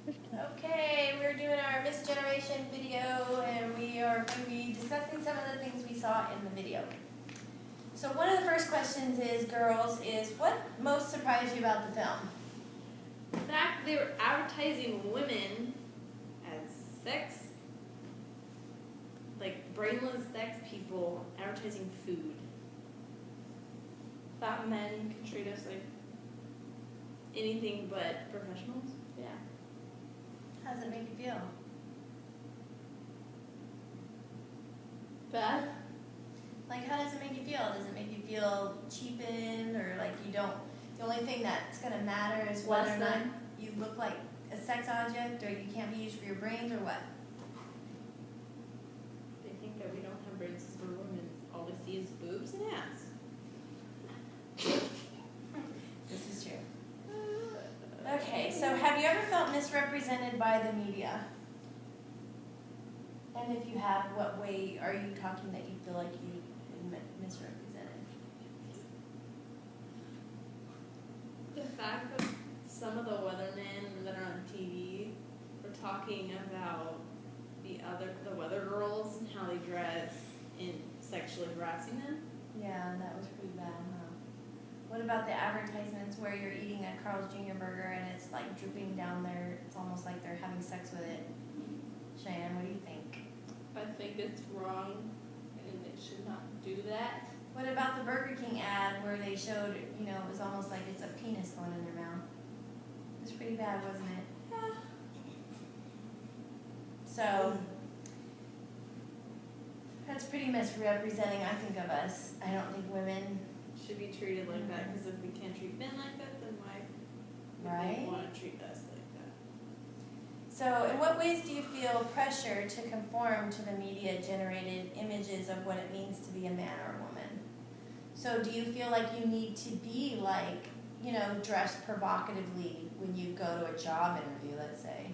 Okay, we're doing our Miss Generation video, and we are going to be discussing some of the things we saw in the video. So one of the first questions is, girls, is what most surprised you about the film? The fact they were advertising women as sex, like brainless sex people advertising food. That men can treat us like Anything but professionals. yeah. How does it make you feel? Bad. Like, how does it make you feel? Does it make you feel cheapened, or like you don't, the only thing that's going to matter is whether or not you look like a sex object, or you can't be used for your brains, or what? They think that we don't have brains for women. All we see is boobs and ass. This is true. Okay, so have you ever felt misrepresented by the media? And if you have, what way are you talking that you feel like you've been misrepresented? The fact that some of the weathermen that are on TV were talking about the weather girls and how they dress and sexually harassing them. Yeah, that was pretty bad, huh? What about the advertisements where you're eating a Carl's Jr. burger and it's like drooping down there? It's almost like they're having sex with it. Cheyenne, what do you think? I think it's wrong and they should not do that. What about the Burger King ad where they showed, you know, it was almost like it's a penis going in their mouth? It was pretty bad, wasn't it? Yeah. So, that's pretty misrepresenting, I think, of us. I don't think women, Should be treated like that, because if we can't treat men like that, then why would Right? they want to treat us like that? so in what ways do you feel pressure to conform to the media-generated images of what it means to be a man or a woman? So do you feel like you need to be like, you know, dressed provocatively when you go to a job interview, let's say?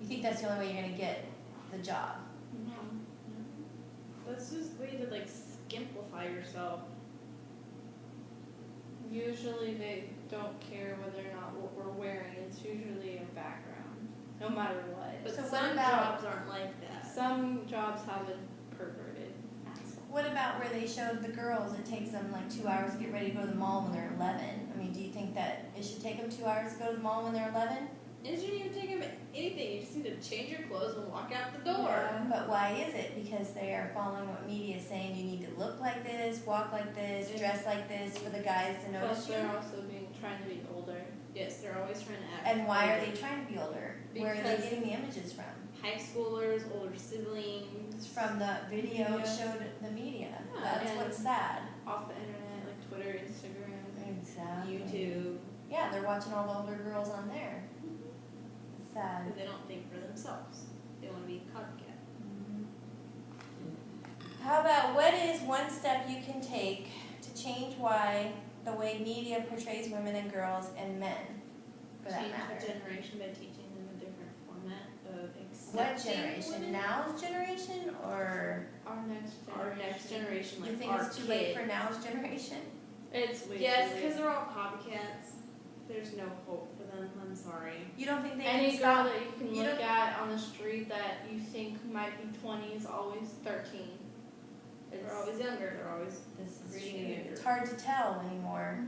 You think that's the only way you're going to get the job? No. That's just a way to like skimplify yourself. Usually they don't care whether or not what we're wearing. It's usually a background, no matter what. But So what some about- jobs aren't like that. Some jobs have a perverted aspect. What about where they showed the girls, it takes them like 2 hours to get ready to go to the mall when they're 11? I mean, do you think that it should take them 2 hours to go to the mall when they're 11? It shouldn't even take them anything. You just need to change your clothes and walk out the door. Yeah. But why is it? Because they are following what media is saying. You need to look like this, walk like this, Yeah. dress like this for the guys to Plus notice you. they're also trying to be older. Yes, they're always trying to act. And why are older. they trying to be older? Where are they Because- getting the images from? High schoolers, older siblings. It's from the video it Yeah. showed the media. Yeah, That's and- what's sad. Off the internet, like Twitter, Instagram. Exactly. YouTube. Yeah, they're watching all the older girls on there. It's sad. Because they don't think for themselves. They want to be copycat. How about what is one step you can take to change the way media portrays women and girls and men, for that Change matter? the generation by teaching them a different format of What accepting generation? women. Now's generation, or Our next generation. Our next generation, like you think our it's too late for kids. now's generation? It's way Yes, too late. because they're all copycats. There's no hope for them. I'm sorry. You don't think they Any can girl stop? that you can You look don't- at on the street that you think might be 20 is always 13. They're always younger. They're always This is reading true. younger. It's hard to tell anymore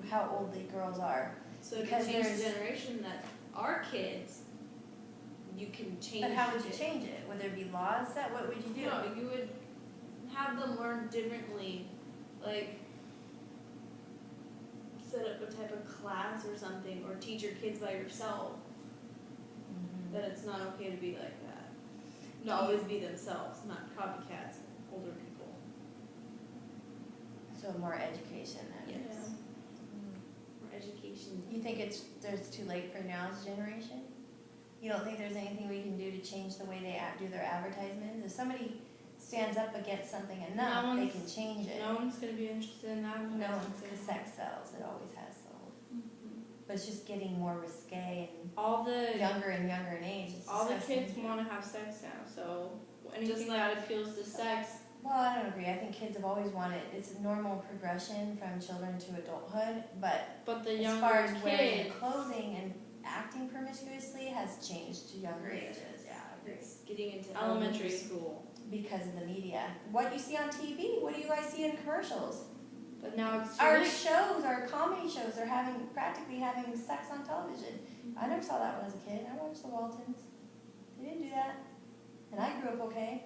how old the girls are. So to Because change the there's- generation that our kids, you can change. But how would you it. change it? Would there be laws that? What would you do? No, you would have them learn differently, like set up a type of class or something, or teach your kids by yourself Mhm. that it's not okay to be like that. Do To you- always be themselves, not copycats, older people. So more education then. Yes. More education. You think there's too late for now's generation? You don't think there's anything we can do to change the way they do their advertisements? If somebody stands up against something enough, No they one's- can change it. No one's going to be interested in that. No one's, because sex sells. It always has sold. But it's just getting more risque All and the younger and younger in age. It's all the disgusting. kids want to have sex now, so anything Just like- that appeals to sex. Well, I don't agree. I think kids have always wanted, it's a normal progression from children to adulthood, but But the as younger far as wearing kids, clothing and acting promiscuously has changed to younger ages. Yeah, I agree. It's getting into Elementary elementary school. Because of the media. What you see on TV, what do you guys see in commercials? But now it's too Our late. shows, our comedy shows, are practically having sex on television. I never saw that when I was a kid. I watched the Waltons. They didn't do that. And I grew up okay.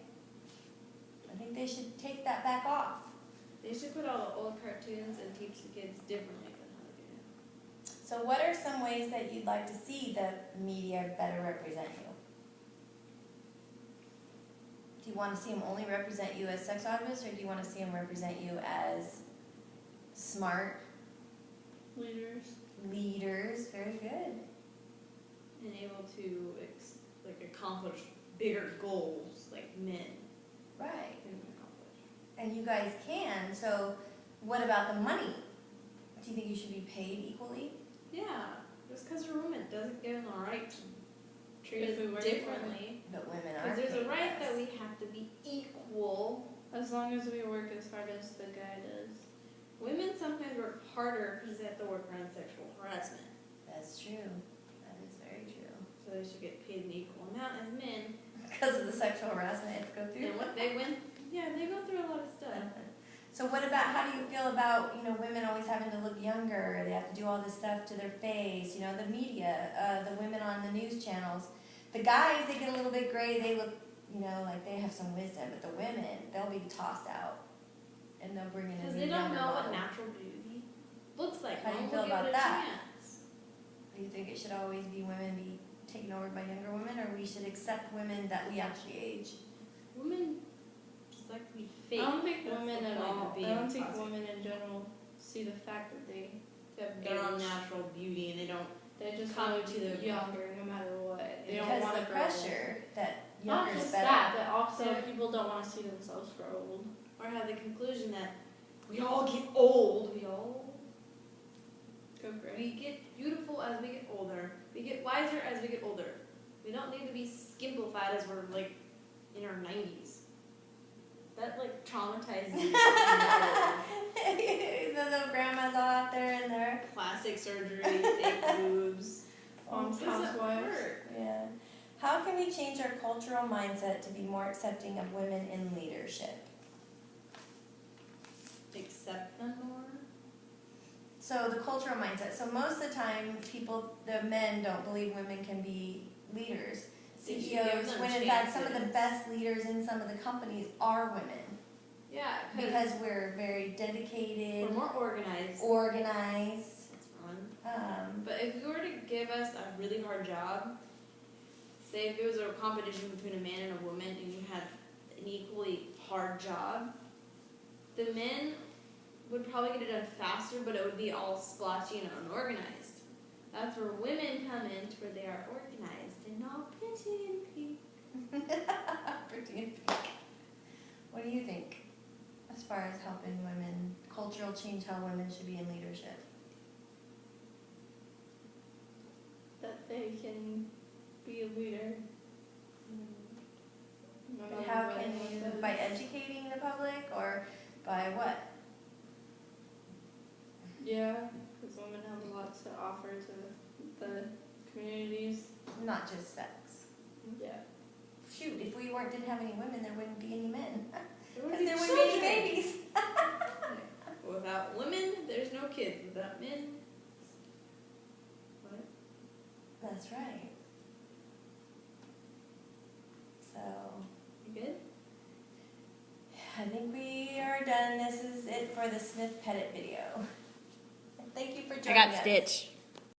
I think they should take that back off. They should put all the old cartoons and teach the kids differently than how they do it. So what are some ways that you'd like to see the media better represent you? Do you want to see them only represent you as sex objects, or do you want to see them represent you as smart leaders? Very good. And able to accomplish bigger goals like men Right. can accomplish. And you guys can, so what about the money? Do you think you should be paid equally? Yeah, just because you're a woman doesn't give them the right to treat If we us work differently. But women are Because there's paid a right less. that we have to be equal. As long as we work as hard as the guy does. Women sometimes work harder because they have to work around sexual harassment. That's true. That is very true. So they should get paid an equal amount as men. Because of the sexual harassment they have to go through. And what they went, yeah, they go through a lot of stuff. So what about, how do you feel about, women always having to look younger, they have to do all this stuff to their face, the media, the women on the news channels. The guys, they get a little bit gray, they look, like they have some wisdom, but the women, they'll be tossed out. And they'll bring in a Because new they don't younger know what model. natural beauty looks like. How do you No one feel will give about it a that? chance. Do you think it should always be women be taken over by younger women, or we should accept women that we actually age? Women just like to be fake. I don't think That's women the at point of all. I being don't think positive. women in general see the fact that they have Their own age. natural beauty and they don't. They just come want to to be the- younger no matter what. They don't Because want the to grow pressure that old. Not younger is just better. that, but also Yeah. people don't want to see themselves grow old. Or have the conclusion that we all get old. Go great. We get beautiful as we get older. We get wiser as we get older. We don't need to be skimplified as we're in our 90s. That traumatizes me. The little grandmas all out there in their, Plastic surgery, fake boobs. Mom's Doesn't housewives. hurt. yeah. How can we change our cultural mindset to be more accepting of women in leadership? Accept them more. So the cultural mindset. So most of the time, the men don't believe women can be leaders, They should give CEOs, them when in fact some of the chances. best leaders in some of the companies are women. Yeah, Because we're very dedicated, we're more organized. organized. It's fun. But But if you were to give us a really hard job, say if it was a competition between a man and a woman and you had an equally hard job, the men would probably get it done faster, but it would be all splotchy and unorganized. That's where women come in, to where they are organized and all pretty and pink. pretty and pink. What do you think as far as helping women, cultural change, how women should be in leadership? That they can be a leader. No And matter how what can anyone you, says. by educating the public or by what? Yeah, because women have a lot to offer to the communities. Not just sex. Yeah. Shoot, if we didn't have any women, there wouldn't be any men. There would Because be there wouldn't be any children. babies. Without women, there's no kids. Without men, what? That's right. So, You good? I think we are done. This is it for the Smith Pettit video. Thank you for joining us. Stitch.